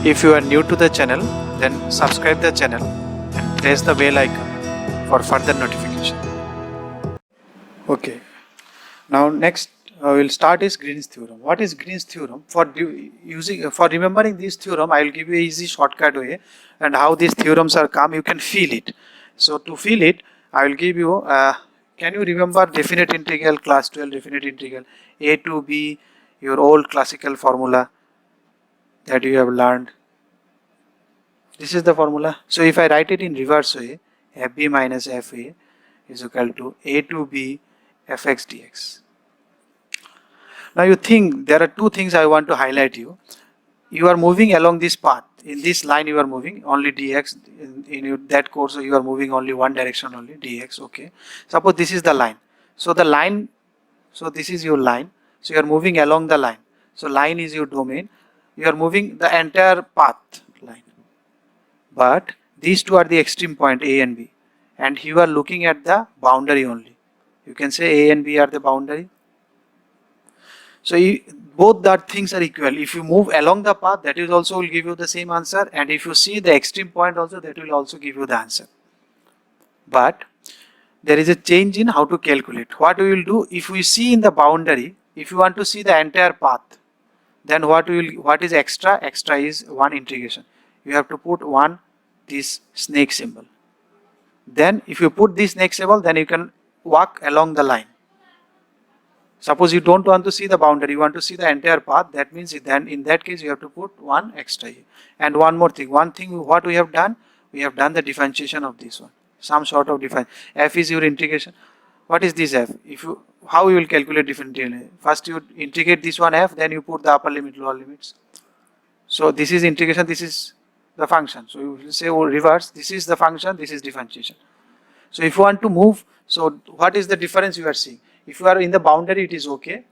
If you are new to the channel, then subscribe the channel and press the bell icon for further notification. Okay, now next we'll start is Green's theorem. What is Green's theorem? For remembering this theorem, I will give you an easy shortcut way and how these theorems are come. You can feel it. So to feel it, I will give you. Can you remember definite integral, class 12 definite integral, a to b, your old classical formula that you have learned? This is the formula. So if I write it in reverse way, fb minus fa is equal to a to b fx dx. Now you think there are two things I want to highlight you. You are moving along this path. In this line you are moving only dx. That course you are moving only one direction only dx. Okay. Suppose this is the line. So the line, so this is your line. So you are moving along the line. So line is your domain. You are moving the entire path line. But these two are the extreme point A and B. And you are looking at the boundary only. You can say A and B are the boundary. So both that things are equal. If you move along the path, that is also will give you the same answer, and if you see the extreme point also, that will also give you the answer. But there is a change in how to calculate. What we will do, if we see in the boundary, if you want to see the entire path, then what is extra? Extra is one integration. You have to put this snake symbol. Then if you put this snake symbol, then you can walk along the line. Suppose you don't want to see the boundary, you want to see the entire path, that means then in that case you have to put one extra here. And one more thing, what we have done the differentiation of this one, some sort of difference. F is your integration. What is this f? How you will calculate differential? First you integrate this one f, then you put the upper limit, lower limits. So this is integration, this is the function. So you will say reverse, this is the function, this is differentiation. So if you want to move, so what is the difference you are seeing? If you are in the boundary, it is okay.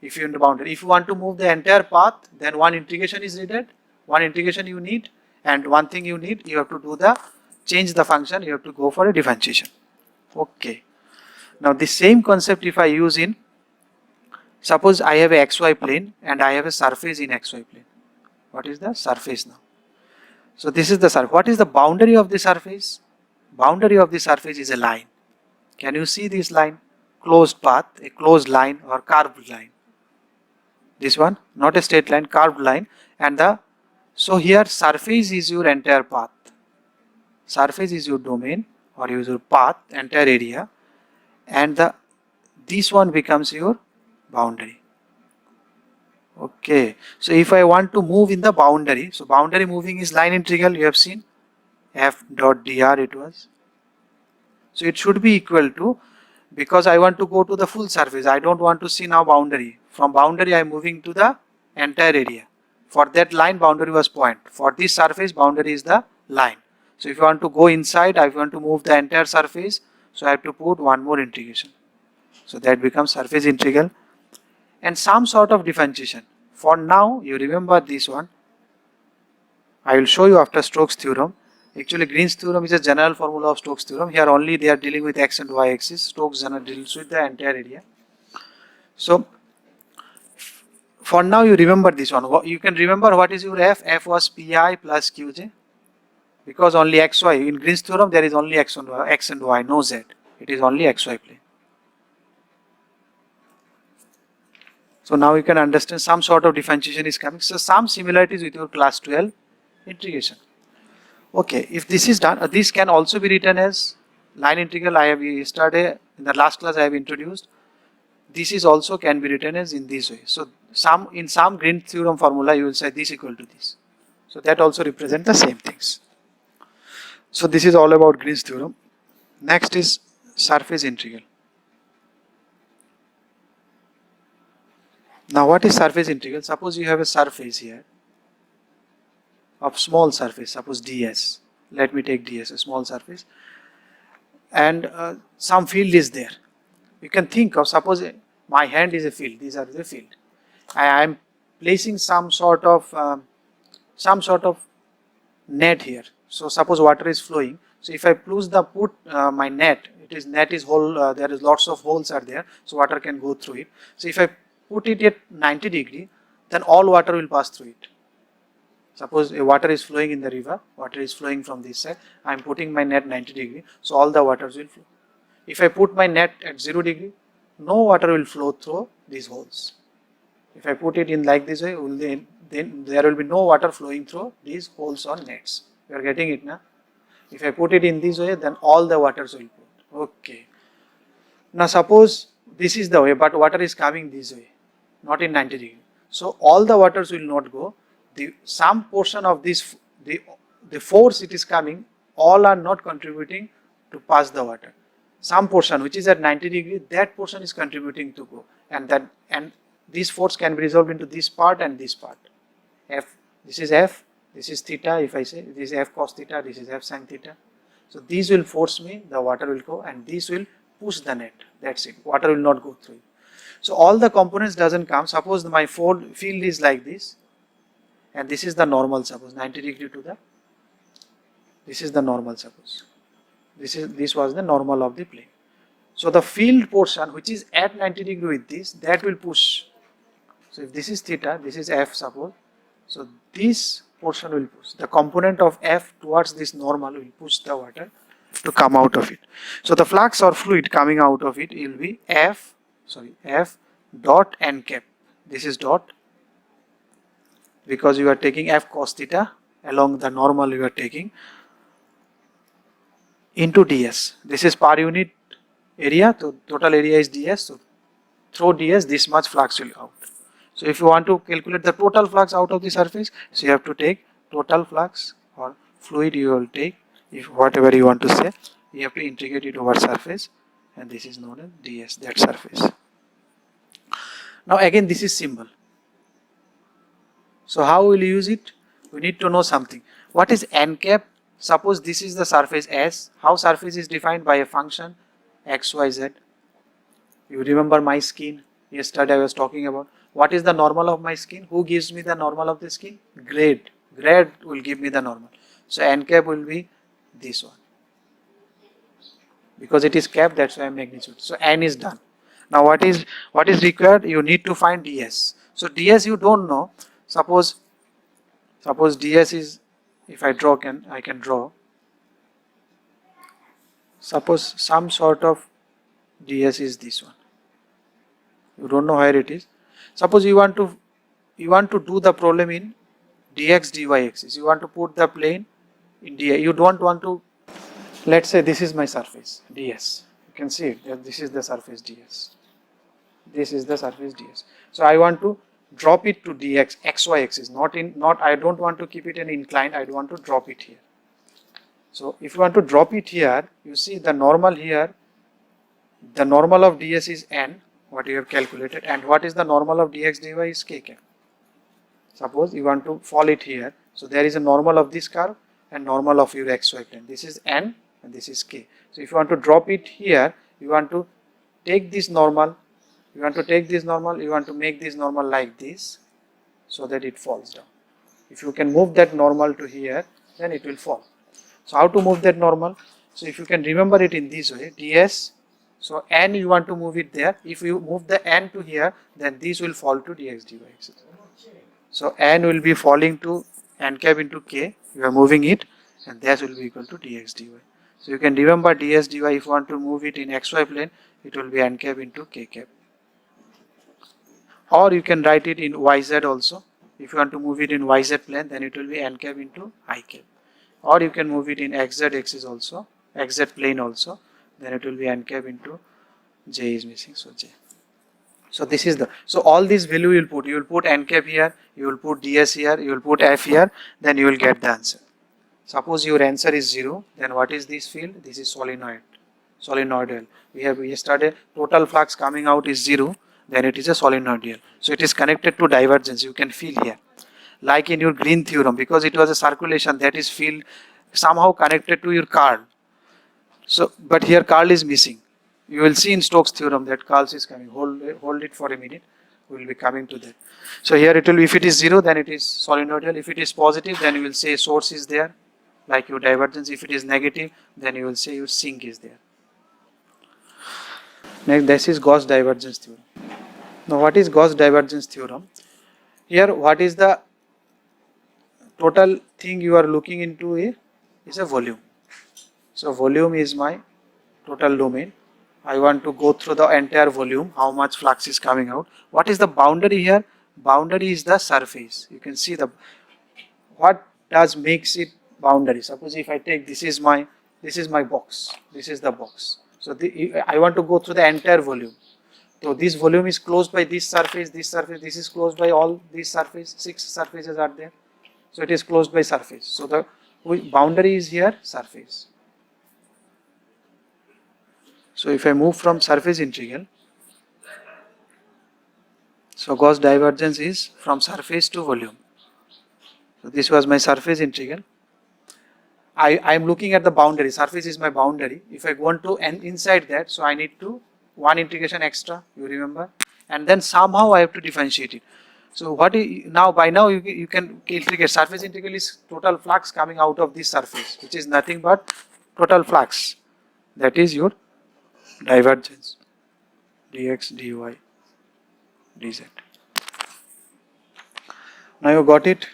If you are in the boundary, if you want to move the entire path, then one integration is needed. One integration you need, and one thing you need, you have to do change the function. You have to go for a differentiation. Okay. Now the same concept if I use in, suppose I have a xy plane and I have a surface in xy plane. What is the surface now? So this is the surface. What is the boundary of the surface? Boundary of the surface is a line. Can you see this line? Closed path, a closed line or curved line. This one, not a straight line, curved line. And so here surface is your entire path. Surface is your domain or your path, entire area. And this one becomes your boundary. Okay. So if I want to move in the boundary, so boundary moving is line integral, you have seen. F dot dr it was. So it should be equal to, because I want to go to the full surface, I don't want to see now boundary. From boundary I am moving to the entire area. For that line boundary was point. For this surface boundary is the line. So if you want to go inside, I want to move the entire surface, so I have to put one more integration. So that becomes surface integral. And some sort of differentiation. For now you remember this one. I will show you after Stokes theorem. Actually Green's theorem is a general formula of Stokes theorem. Here only they are dealing with x and y axis. Stokes deals with the entire area. So for now you remember this one. You can remember what is your f. F was pi plus qj. Because only xy. In Green's theorem there is only x and y, no z. It is only xy plane. So now you can understand some sort of differentiation is coming. So some similarities with your class 12 integration. Okay, if this is done, this can also be written as line integral. I have yesterday in the last class I have introduced. This is also can be written as in this way. So in some Green's theorem formula you will say this equal to this. So that also represent the same things. So this is all about Green's theorem. Next is surface integral. Now what is surface integral? Suppose you have a surface here of small surface, suppose ds. Let me take ds, a small surface. And some field is there. You can think of, suppose my hand is a field, these are the field. I am placing some sort of net here. So suppose water is flowing. So if I put my net, net is hole, there is lots of holes are there, so water can go through it. So if I put it at 90 degree, then all water will pass through it. Suppose water is flowing in the river, water is flowing from this side, I am putting my net 90 degree, so all the waters will flow. If I put my net at 0 degree, no water will flow through these holes. If I put it in like this way, then there will be no water flowing through these holes or nets. You are getting it now? If I put it in this way, then all the waters will flow. Okay. Now suppose this is the way, but water is coming this way, not in 90 degree. So all the waters will not go. Some portion of this, the force it is coming, all are not contributing to pass the water. Some portion which is at 90 degree, that portion is contributing to go, and this force can be resolved into this part and this part. F, this is F, this is theta. If I say this is F cos theta, this is F sin theta. So these will force me, the water will go, and this will push the net. That's it. Water will not go through. So all the components doesn't come. Suppose my field is like this, and this is the normal. Suppose 90 degree to the. This is the normal. Suppose this was the normal of the plane. So the field portion which is at 90 degree with this, that will push. So if this is theta, this is F suppose. So this portion will push. The component of F towards this normal will push the water to come out of it. So the flux or fluid coming out of it will be F dot n cap. This is dot because you are taking F cos theta along the normal you are taking into ds. This is per unit area, so total area is ds. So through ds, this much flux will out. So if you want to calculate the total flux out of the surface, so you have to take total flux or fluid you will take, if whatever you want to say, you have to integrate it over surface, and this is known as ds, that surface. Now again this is symbol. So how will you use it? We need to know something. What is n cap? Suppose this is the surface S. How surface is defined? By a function x, y, z. You remember my skin? Yesterday I was talking about. What is the normal of my skin? Who gives me the normal of the skin? Grade. Grade will give me the normal. So n cap will be this one. Because it is cap, that's why magnitude. So n is done. Now what is required? You need to find ds. So ds you don't know. Suppose ds is, if I draw, I can draw. Suppose some sort of ds is this one. You don't know where it is. Suppose you want to do the problem in dx dy axis. You want to put the plane in dx. You don't want to. Let's say this is my surface ds. You can see it. That this is the surface ds. This is the surface ds. So I want to drop it to dx xy axis. I don't want to keep it an inclined. I want to drop it here. So if you want to drop it here, you see the normal here. The normal of ds is n, what you have calculated, and what is the normal of dx dy is k cap. Suppose you want to fall it here. So there is a normal of this curve and normal of your xy plane. This is n and this is k. So if you want to drop it here, you want to take this normal. You want to take this normal. You want to make this normal like this, so that it falls down. If you can move that normal to here, then it will fall. So how to move that normal? So if you can remember it in this way, ds. So n you want to move it there. If you move the n to here, then this will fall to dx dy axis. So n will be falling to n cap into k. You are moving it, and this will be equal to dx dy. So you can remember ds dy. If you want to move it in xy plane, it will be n cap into k cap. Or you can write it in yz also. If you want to move it in yz plane, then it will be n cap into I cap. Or you can move it in xz axis also, xz plane also. Then it will be n cap into j is missing, so j. So this is so all this value you will put n cap here, you will put ds here, you will put f here, then you will get the answer. Suppose your answer is 0, then what is this field? This is solenoidal. We have yesterday total flux coming out is 0, then it is a solenoidal. So it is connected to divergence, you can feel here. Like in your Green theorem, because it was a circulation, that is field somehow connected to your curl. So, but here curl is missing. You will see in Stokes theorem that curl is coming. Hold it for a minute. We will be coming to that. So here it will be, if it is 0, then it is solenoidal. If it is positive, then you will say source is there, like your divergence. If it is negative, then you will say your sink is there. Next, this is Gauss divergence theorem. Now what is Gauss divergence theorem? Here what is the total thing you are looking into is a volume. So volume is my total domain. I want to go through the entire volume, how much flux is coming out. What is the boundary here? Boundary is the surface. You can see the what does makes it boundary. Suppose if I take this is my box. This is the box. So I want to go through the entire volume. So this volume is closed by this surface, this is closed by all these surface, 6 surfaces are there. So it is closed by surface. So the boundary is here surface. So if I move from surface integral, so Gauss divergence is from surface to volume. So this was my surface integral. I am looking at the boundary. Surface is my boundary. If I want to inside that, so I need to one integration extra. You remember, and then somehow I have to differentiate it. So what now by now you can integrate. Surface integral is total flux coming out of this surface, which is nothing but total flux. That is your divergence, dx, dy, dz. Now you got it.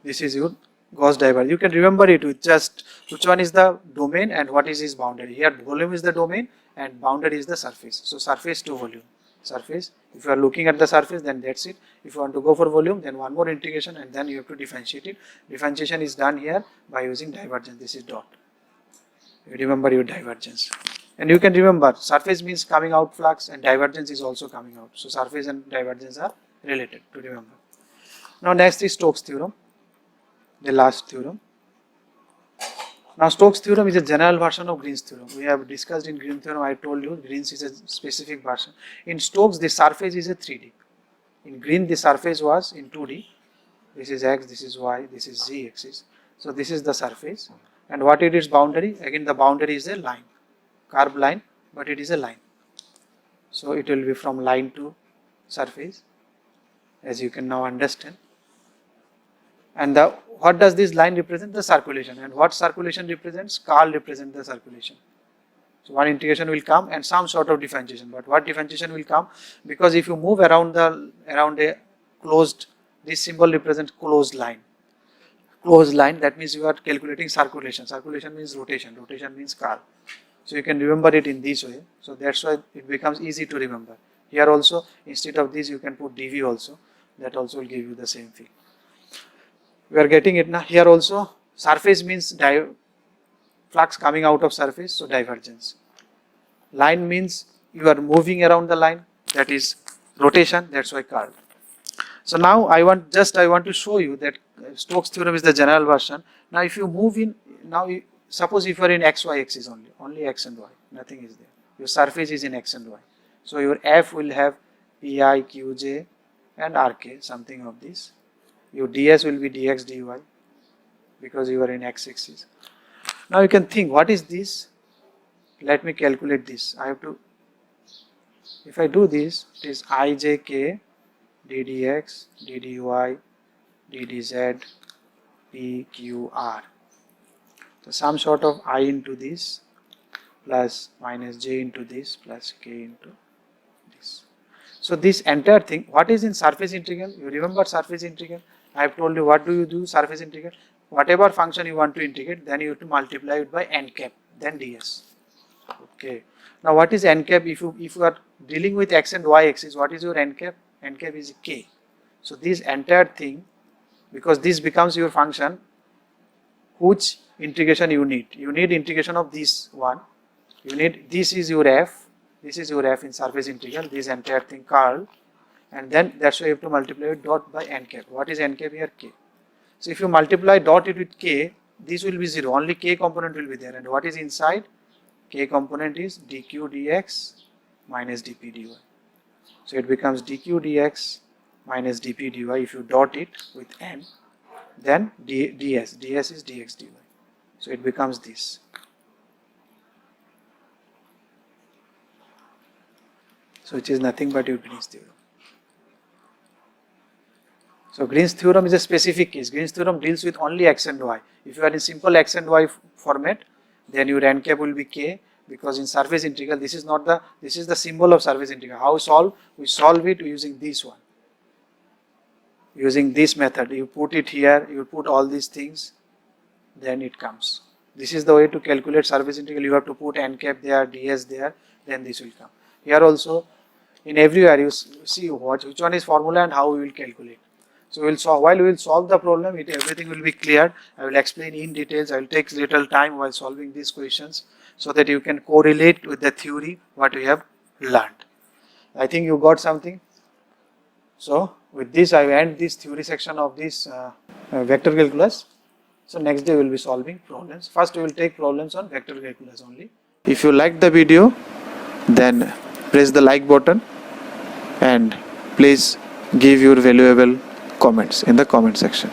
This is your Gauss divergence. You can remember it with just which one is the domain and what is its boundary. Here volume is the domain and boundary is the surface. So surface to volume. Surface. If you are looking at the surface, then that's it. If you want to go for volume, then one more integration and then you have to differentiate it. Differentiation is done here by using divergence. This is dot. You remember your divergence. And you can remember surface means coming out flux and divergence is also coming out. So surface and divergence are related to remember. Now next is Stokes theorem. The last theorem. Now Stokes theorem is a general version of Green's theorem. We have discussed in Green's theorem, I told you Green's is a specific version. In Stokes the surface is a 3D. In Green the surface was in 2D. This is x, this is y, this is z axis. So this is the surface. And what it is boundary? Again the boundary is a line. Curved line, but it is a line. So it will be from line to surface, as you can now understand. And what does this line represent? The circulation. And what circulation represents? Curl represents the circulation. So one integration will come and some sort of differentiation. But what differentiation will come? Because if you move around a closed, this symbol represents closed line. Closed line, that means you are calculating circulation. Circulation means rotation. Rotation means curl. So you can remember it in this way. So that's why it becomes easy to remember. Here also, instead of this, you can put dV also. That also will give you the same thing. We are getting it now. Here also, surface means flux coming out of surface, so divergence. Line means you are moving around the line, that is rotation, that's why curl. So now I want to show you that Stokes theorem is the general version. Now if you move in, suppose if you are in xy axis only x and y, nothing is there. Your surface is in x and y. So your F will have Pi, Qj and Rk, something of this. Your ds will be dx, dy because you are in x axis. Now you can think, what is this? Let me calculate this. If I do this, it is ijk ddx, ddy, ddz, pqr. So some sort of I into this plus minus j into this plus k into this. So this entire thing, what is in surface integral? You remember surface integral? I have told you what do you do surface integral? Whatever function you want to integrate, then you have to multiply it by n cap, then ds. Okay. Now what is n cap? If you are dealing with x and y axis, what is your n cap? N cap is k. So this entire thing, because this becomes your function, which integration you need? You need integration of this one. You need, this is your f. This is your f in surface integral. This entire thing curl, and then that's why you have to multiply it dot by n cap. What is n cap here? K. So if you multiply dot it with k, this will be 0. Only k component will be there. And what is inside? K component is dq dx minus dp dy. So it becomes dq dx minus dp dy. If you dot it with n, then ds is dx dy. So it becomes this. So which is nothing but your Green's theorem. So Green's theorem is a specific case. Green's theorem deals with only x and y. If you are in simple x and y format, then your n cap will be k, because in surface integral this is the symbol of surface integral. How solve? We solve it using this one. using this method. You put it here, you put all these things, then it comes. This is the way to calculate surface integral. You have to put n cap there, ds there, then this will come. Here also, in everywhere you see which one is formula and how we will calculate. So we will solve, while we will solve the problem, everything will be clear. I will explain in details. I will take little time while solving these questions so that you can correlate with the theory what we have learned. I think you got something. So with this I end this theory section of this vector calculus. So next day we will be solving problems. First we will take problems on vector calculus only. If you like the video, then press the like button and please give your valuable comments in the comment section.